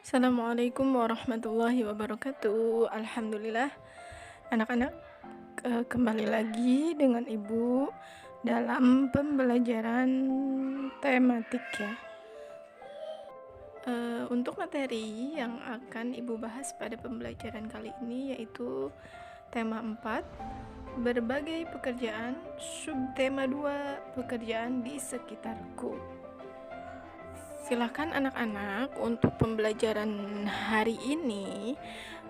Assalamualaikum warahmatullahi wabarakatuh. Alhamdulillah, anak-anak kembali lagi dengan Ibu dalam pembelajaran tematik ya. Untuk materi yang akan Ibu bahas pada pembelajaran kali ini yaitu tema 4, berbagai pekerjaan, subtema 2, pekerjaan di sekitarku. Silakan anak-anak untuk pembelajaran hari ini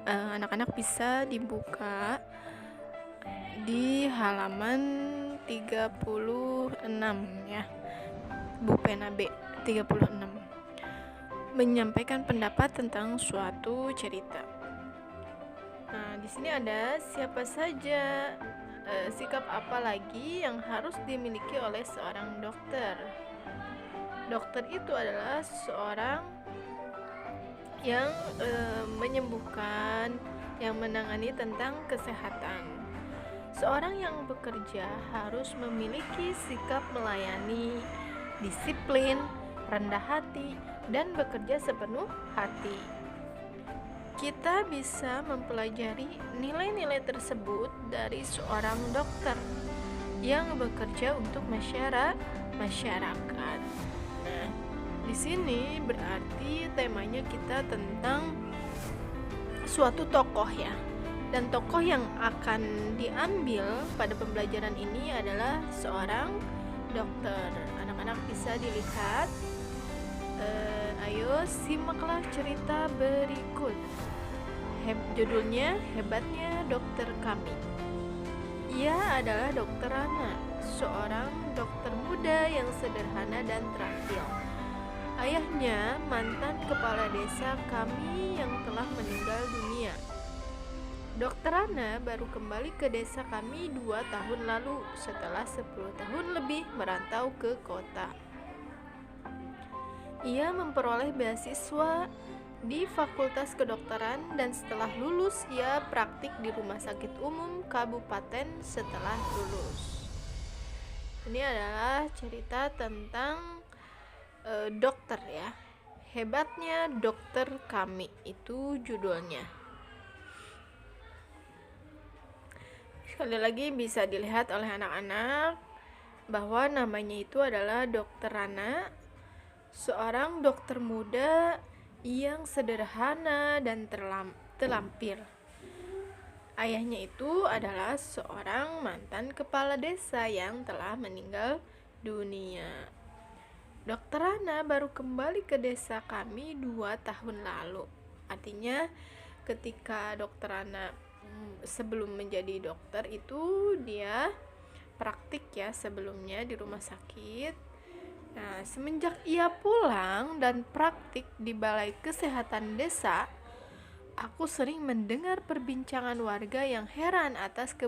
anak-anak bisa dibuka di halaman 36 ya. Bu pena B 36. Menyampaikan pendapat tentang suatu cerita. Nah, di sini ada siapa saja, sikap apa lagi yang harus dimiliki oleh seorang dokter. Dokter itu adalah seorang yang menyembuhkan, yang menangani tentang kesehatan. Seorang yang bekerja harus memiliki sikap melayani, disiplin, rendah hati, dan bekerja sepenuh hati. Kita bisa mempelajari nilai-nilai tersebut dari seorang dokter yang bekerja untuk masyarakat. Nah, di sini berarti temanya kita tentang suatu tokoh ya. Dan tokoh yang akan diambil pada pembelajaran ini adalah seorang dokter. Anak-anak bisa dilihat. Ayo simaklah cerita berikut. Judulnya Hebatnya Dokter Kami. Ia adalah Dokter Rana, seorang dokter muda yang sederhana dan terampil. Ayahnya mantan kepala desa kami yang telah meninggal dunia. Dokter Rana baru kembali ke desa kami 2 tahun lalu setelah 10 tahun lebih merantau ke kota. Ia memperoleh beasiswa di Fakultas Kedokteran dan setelah lulus ia praktik di Rumah Sakit Umum Kabupaten setelah lulus. Ini adalah cerita tentang dokter ya. Hebatnya dokter kami, itu judulnya. Sekali lagi bisa dilihat oleh anak-anak bahwa namanya itu adalah Dokter Rana, seorang dokter muda yang sederhana dan terlampir. Ayahnya itu adalah seorang mantan kepala desa yang telah meninggal dunia. Dokter Rana baru kembali ke desa kami 2 tahun lalu. Artinya ketika Dokter Rana sebelum menjadi dokter itu dia praktik ya sebelumnya di rumah sakit. Nah, semenjak ia pulang dan praktik di Balai Kesehatan Desa, aku sering mendengar perbincangan warga yang heran atas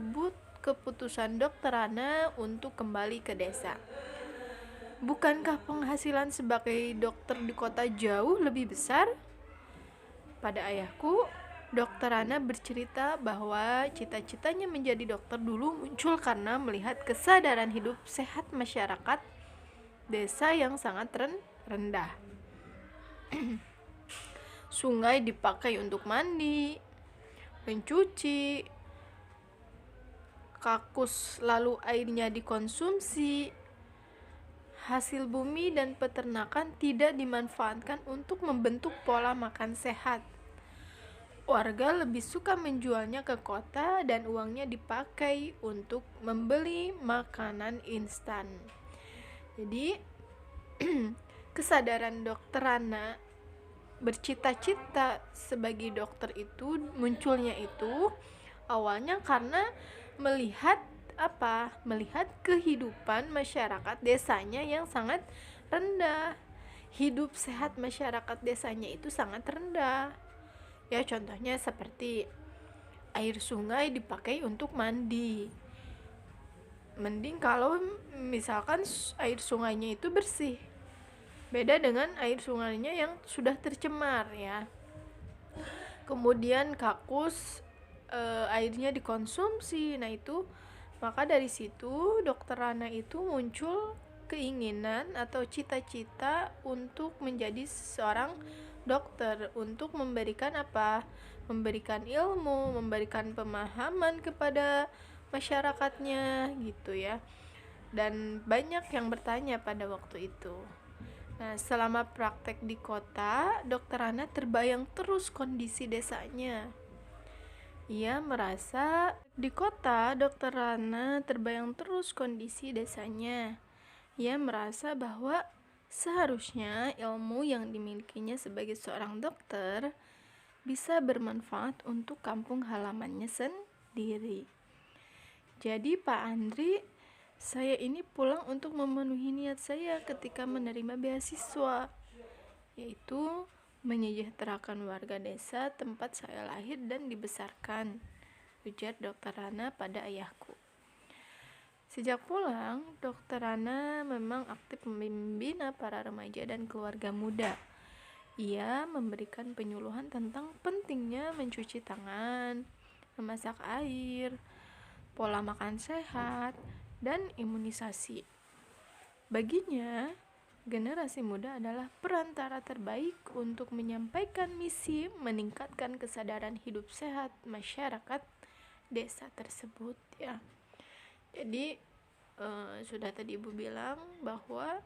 keputusan Dokter Rana untuk kembali ke desa. Bukankah penghasilan sebagai dokter di kota jauh lebih besar? Pada ayahku, Dokter Rana bercerita bahwa cita-citanya menjadi dokter dulu muncul karena melihat kesadaran hidup sehat masyarakat desa yang sangat rendah. Sungai dipakai untuk mandi, mencuci, kakus lalu airnya dikonsumsi. Hasil bumi dan peternakan tidak dimanfaatkan untuk membentuk pola makan sehat. Warga lebih suka menjualnya ke kota dan uangnya dipakai untuk membeli makanan instan. Jadi kesadaran Dokter Rana bercita-cita sebagai dokter itu munculnya itu awalnya karena melihat kehidupan masyarakat desanya yang sangat rendah. Hidup sehat masyarakat desanya itu sangat rendah. Ya, contohnya seperti air sungai dipakai untuk mandi. Mending kalau misalkan air sungainya itu bersih. Beda dengan air sungainya yang sudah tercemar ya. Kemudian kakus airnya dikonsumsi. Nah, itu maka dari situ Dokter Rana itu muncul keinginan atau cita-cita untuk menjadi seorang dokter untuk memberikan apa? Memberikan ilmu, memberikan pemahaman kepada masyarakatnya gitu ya. Dan banyak yang bertanya pada waktu itu. Nah, selama praktek di kota, Dokter Ana terbayang terus kondisi desanya. Ia merasa di kota, Dokter Ana terbayang terus kondisi desanya. Ia merasa bahwa seharusnya ilmu yang dimilikinya sebagai seorang dokter bisa bermanfaat untuk kampung halamannya sendiri. Jadi Pak Andri, saya ini pulang untuk memenuhi niat saya ketika menerima beasiswa, yaitu menyejahterakan warga desa tempat saya lahir dan dibesarkan, ujar Dokter Rana pada ayahku. Sejak pulang, Dokter Rana memang aktif membina para remaja dan keluarga muda. Ia memberikan penyuluhan tentang pentingnya mencuci tangan, memasak air, pola makan sehat, dan imunisasi. Baginya, generasi muda adalah perantara terbaik untuk menyampaikan misi meningkatkan kesadaran hidup sehat masyarakat desa tersebut ya. Jadi sudah tadi Ibu bilang bahwa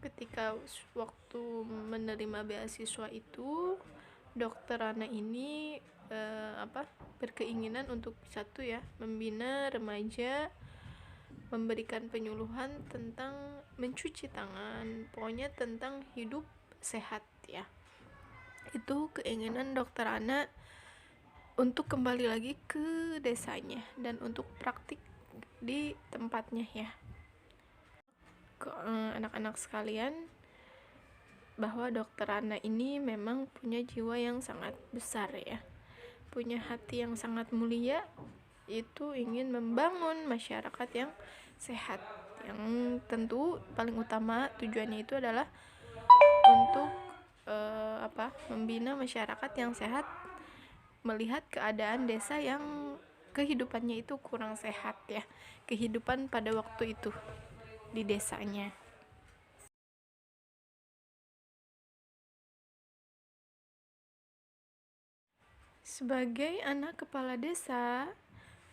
ketika waktu menerima beasiswa itu, Dokter Rana ini berkeinginan untuk satu ya, membina remaja, memberikan penyuluhan tentang mencuci tangan, pokoknya tentang hidup sehat ya. Itu keinginan Dokter Ana untuk kembali lagi ke desanya dan untuk praktik di tempatnya ya. Anak-anak sekalian, bahwa Dokter Ana ini memang punya jiwa yang sangat besar ya, punya hati yang sangat mulia, itu ingin membangun masyarakat yang sehat, yang tentu paling utama tujuannya itu adalah untuk membina masyarakat yang sehat, melihat keadaan desa yang kehidupannya itu kurang sehat ya, kehidupan pada waktu itu di desanya. Sebagai anak kepala desa,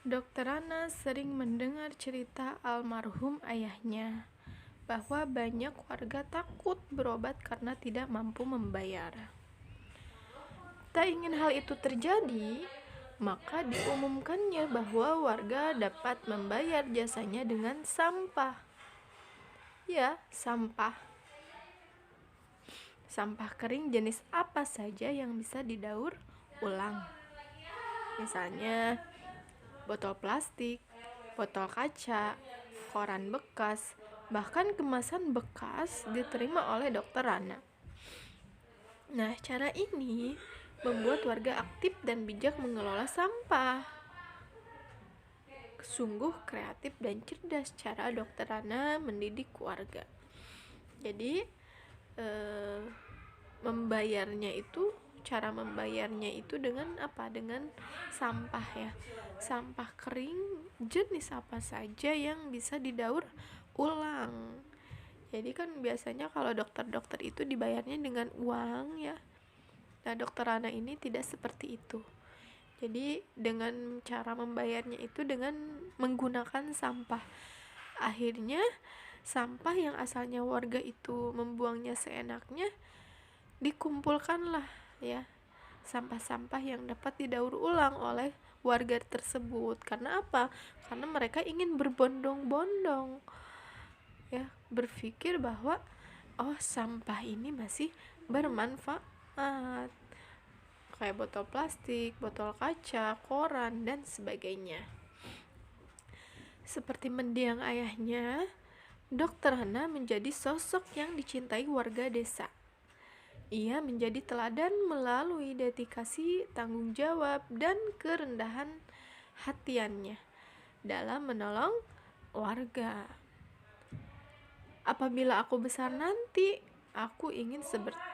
Dokter Ana sering mendengar cerita almarhum ayahnya bahwa banyak warga takut berobat karena tidak mampu membayar. Tak ingin hal itu terjadi, maka diumumkannya bahwa warga dapat membayar jasanya dengan sampah. Ya, sampah. Sampah kering jenis apa saja yang bisa didaur ulang. Misalnya botol plastik, botol kaca, koran bekas, bahkan kemasan bekas diterima oleh Dokter Rana. Nah, cara ini membuat warga aktif dan bijak mengelola sampah. Sungguh kreatif dan cerdas cara Dokter Rana mendidik warga. Jadi cara membayarnya itu dengan apa? Dengan sampah ya. Sampah kering jenis apa saja yang bisa didaur ulang. Jadi kan biasanya kalau dokter-dokter itu dibayarnya dengan uang ya. Nah, Dokter Rana ini tidak seperti itu. Jadi dengan cara membayarnya itu dengan menggunakan sampah. Akhirnya sampah yang asalnya warga itu membuangnya seenaknya, dikumpulkanlah ya sampah-sampah yang dapat didaur ulang oleh warga tersebut. Karena apa? Karena mereka ingin berbondong-bondong ya, berpikir bahwa sampah ini masih bermanfaat, kayak botol plastik, botol kaca, koran, dan sebagainya. Seperti mendiang ayahnya, Dokter Hana menjadi sosok yang dicintai warga desa. Ia menjadi teladan melalui dedikasi, tanggung jawab, dan kerendahan hatiannya dalam menolong warga. Apabila aku besar nanti, aku ingin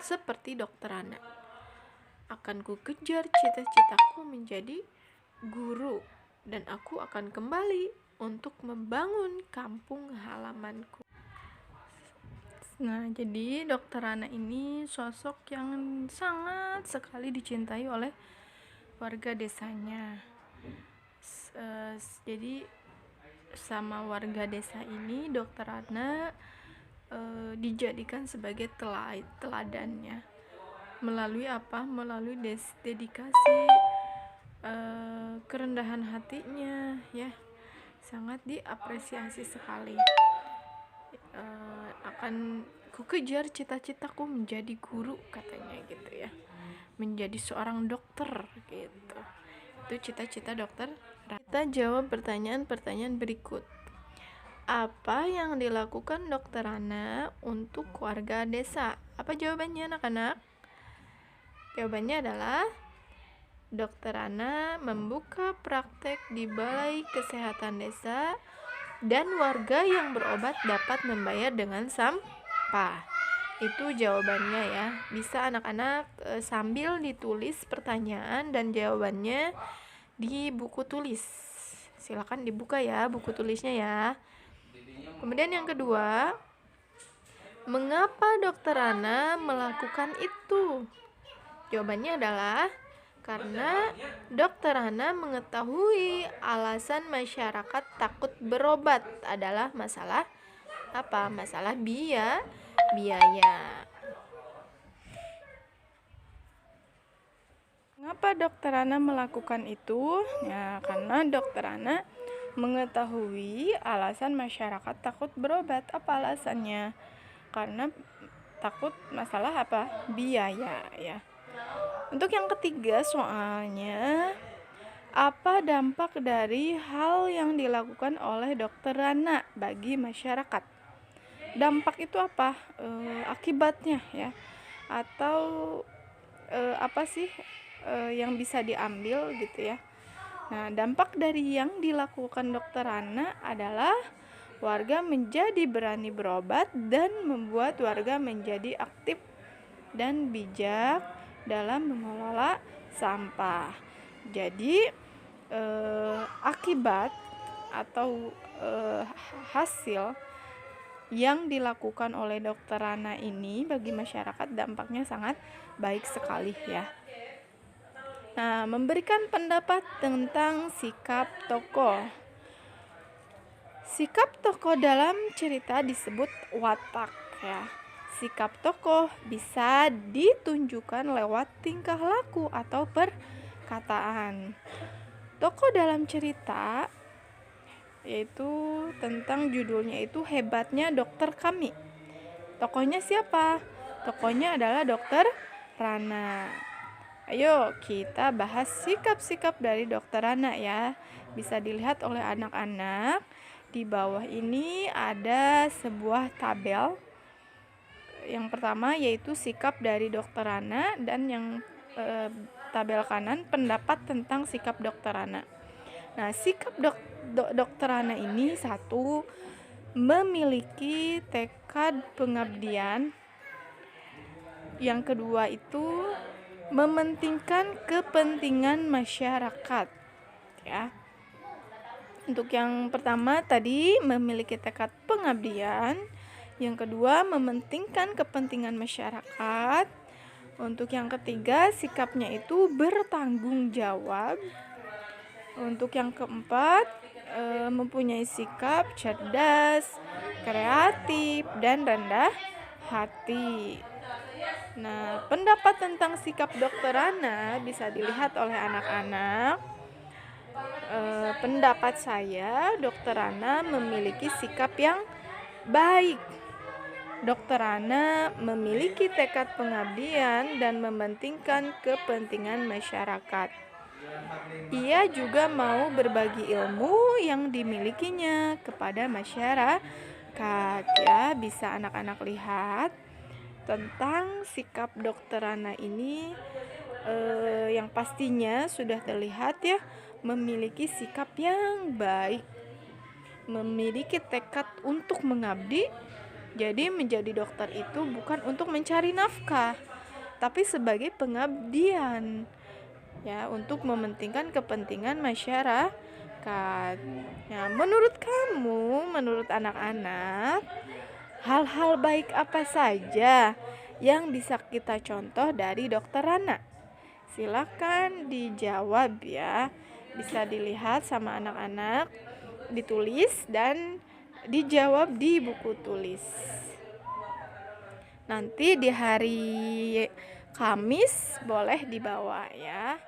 seperti Dokter Rana. Akan ku kejar cita-citaku menjadi guru, dan aku akan kembali untuk membangun kampung halamanku. Nah, jadi Dokter Rana ini sosok yang sangat sekali dicintai oleh warga desanya. Jadi sama warga desa ini Dokter Rana dijadikan sebagai teladannya. Melalui apa? Melalui dedikasi, kerendahan hatinya, ya, sangat diapresiasi sekali. Akan ku kejar cita-citaku menjadi guru, katanya gitu ya, menjadi seorang dokter gitu. Itu cita-cita dokter. Kita jawab pertanyaan-pertanyaan berikut. Apa yang dilakukan Dokter Rana untuk warga desa? Apa jawabannya, anak-anak? Jawabannya adalah Dokter Rana membuka praktek di Balai Kesehatan Desa dan warga yang berobat dapat membayar dengan sampah. Itu jawabannya ya. Bisa anak-anak sambil ditulis pertanyaan dan jawabannya di buku tulis. Silakan dibuka ya buku tulisnya ya. Kemudian yang kedua, mengapa Dokter Rana melakukan itu? Jawabannya adalah karena Dokter Rana mengetahui alasan masyarakat takut berobat adalah masalah apa? Masalah biaya. Mengapa Dokter Rana melakukan itu? Ya, karena Dokter Rana mengetahui alasan masyarakat takut berobat. Apa alasannya? Karena takut masalah apa? Biaya, ya. Untuk yang ketiga soalnya, apa dampak dari hal yang dilakukan oleh Dokter Rana bagi masyarakat? Dampak itu apa? Akibatnya ya, atau apa sih yang bisa diambil gitu ya. Nah, dampak dari yang dilakukan Dokter Rana adalah warga menjadi berani berobat dan membuat warga menjadi aktif dan bijak dalam mengelola sampah. Jadi akibat atau hasil yang dilakukan oleh Dokter Rana ini bagi masyarakat dampaknya sangat baik sekali ya. Nah, memberikan pendapat tentang sikap tokoh. Sikap tokoh dalam cerita disebut watak ya. Sikap tokoh bisa ditunjukkan lewat tingkah laku atau perkataan. Tokoh dalam cerita yaitu tentang judulnya itu Hebatnya Dokter Kami. Tokohnya siapa? Tokohnya adalah Dokter Rana. Ayo kita bahas sikap-sikap dari Dokter Rana ya. Bisa dilihat oleh anak-anak. Di bawah ini ada sebuah tabel. Yang pertama yaitu sikap dari Dokter Rana, dan yang tabel kanan pendapat tentang sikap Dokter Rana. Nah, sikap Dokter Rana ini satu, memiliki tekad pengabdian. Yang kedua itu mementingkan kepentingan masyarakat ya. Untuk yang pertama tadi memiliki tekad pengabdian, yang kedua mementingkan kepentingan masyarakat. Untuk yang ketiga sikapnya itu bertanggung jawab. Untuk yang keempat mempunyai sikap cerdas, kreatif, dan rendah hati. Nah, pendapat tentang sikap Dokter Rana bisa dilihat oleh anak-anak. Pendapat saya, Dokter Rana memiliki sikap yang baik. Dokter Rana memiliki tekad pengabdian dan mementingkan kepentingan masyarakat. Ia juga mau berbagi ilmu yang dimilikinya kepada masyarakat. Ya, bisa anak-anak lihat tentang sikap Dokter Rana ini yang pastinya sudah terlihat ya, memiliki sikap yang baik, memiliki tekad untuk mengabdi. Jadi menjadi dokter itu bukan untuk mencari nafkah, tapi sebagai pengabdian ya, untuk mementingkan kepentingan masyarakat. Nah, menurut kamu, menurut anak-anak, Hal-hal baik apa saja yang bisa kita contoh dari Dokter Rana? Silakan dijawab ya. Bisa dilihat sama anak-anak, ditulis dan dijawab di buku tulis. Nanti di hari Kamis boleh dibawa ya.